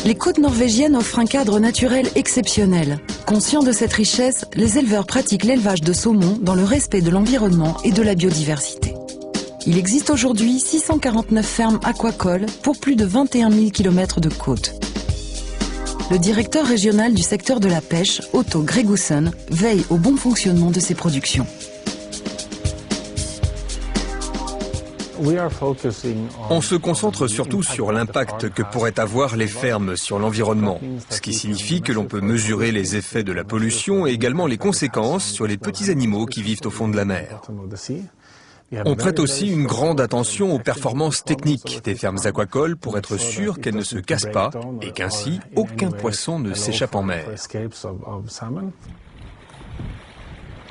Les côtes norvégiennes offrent un cadre naturel exceptionnel. Conscients de cette richesse, les éleveurs pratiquent l'élevage de saumon dans le respect de l'environnement et de la biodiversité. Il existe aujourd'hui 649 fermes aquacoles pour plus de 21 000 km de côtes. Le directeur régional du secteur de la pêche, Otto Gregussen, veille au bon fonctionnement de ces productions. On se concentre surtout sur l'impact que pourraient avoir les fermes sur l'environnement, ce qui signifie que l'on peut mesurer les effets de la pollution et également les conséquences sur les petits animaux qui vivent au fond de la mer. On prête aussi une grande attention aux performances techniques des fermes aquacoles pour être sûr qu'elles ne se cassent pas et qu'ainsi aucun poisson ne s'échappe en mer.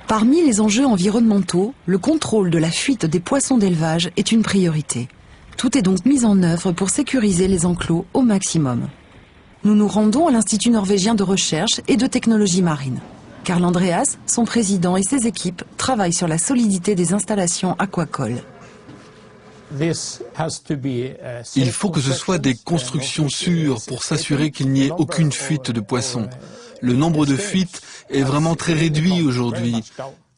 Parmi les enjeux environnementaux, le contrôle de la fuite des poissons d'élevage est une priorité. Tout est donc mis en œuvre pour sécuriser les enclos au maximum. Nous nous rendons à l'Institut norvégien de recherche et de technologie marine. Karl Andreas, son président et ses équipes travaillent sur la solidité des installations aquacoles. Il faut que ce soit des constructions sûres pour s'assurer qu'il n'y ait aucune fuite de poissons. Le nombre de fuites est vraiment très réduit aujourd'hui.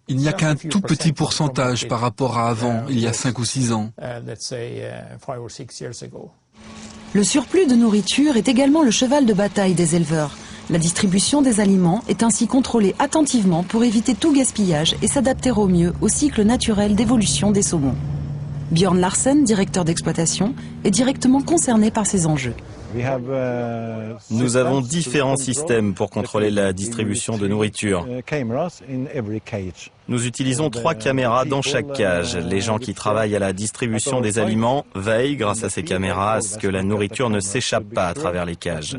Il n'y a qu'un tout petit pourcentage par rapport à avant, il y a 5 ou 6 ans. Le surplus de nourriture est également le cheval de bataille des éleveurs. La distribution des aliments est ainsi contrôlée attentivement pour éviter tout gaspillage et s'adapter au mieux au cycle naturel d'évolution des saumons. Björn Larsen, directeur d'exploitation, est directement concerné par ces enjeux. Nous avons différents systèmes pour contrôler la distribution de nourriture. Nous utilisons 3 caméras dans chaque cage. Les gens qui travaillent à la distribution des aliments veillent grâce à ces caméras à ce que la nourriture ne s'échappe pas à travers les cages.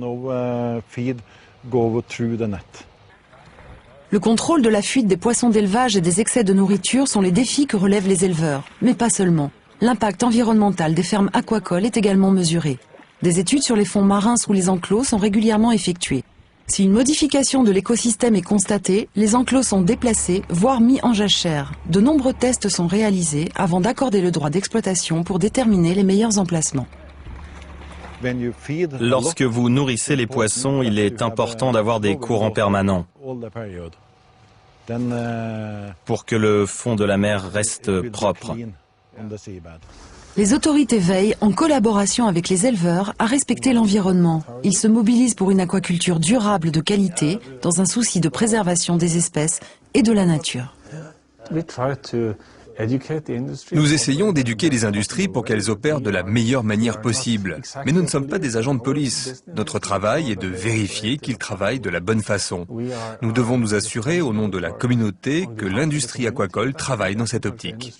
Le contrôle de la fuite des poissons d'élevage et des excès de nourriture sont les défis que relèvent les éleveurs, mais pas seulement. L'impact environnemental des fermes aquacoles est également mesuré. Des études sur les fonds marins sous les enclos sont régulièrement effectuées. Si une modification de l'écosystème est constatée, les enclos sont déplacés, voire mis en jachère. De nombreux tests sont réalisés avant d'accorder le droit d'exploitation pour déterminer les meilleurs emplacements. Lorsque vous nourrissez les poissons, il est important d'avoir des courants permanents pour que le fond de la mer reste propre. Les autorités veillent, en collaboration avec les éleveurs, à respecter l'environnement. Ils se mobilisent pour une aquaculture durable de qualité, dans un souci de préservation des espèces et de la nature. Nous essayons d'éduquer les industries pour qu'elles opèrent de la meilleure manière possible. Mais nous ne sommes pas des agents de police. Notre travail est de vérifier qu'ils travaillent de la bonne façon. Nous devons nous assurer, au nom de la communauté, que l'industrie aquacole travaille dans cette optique.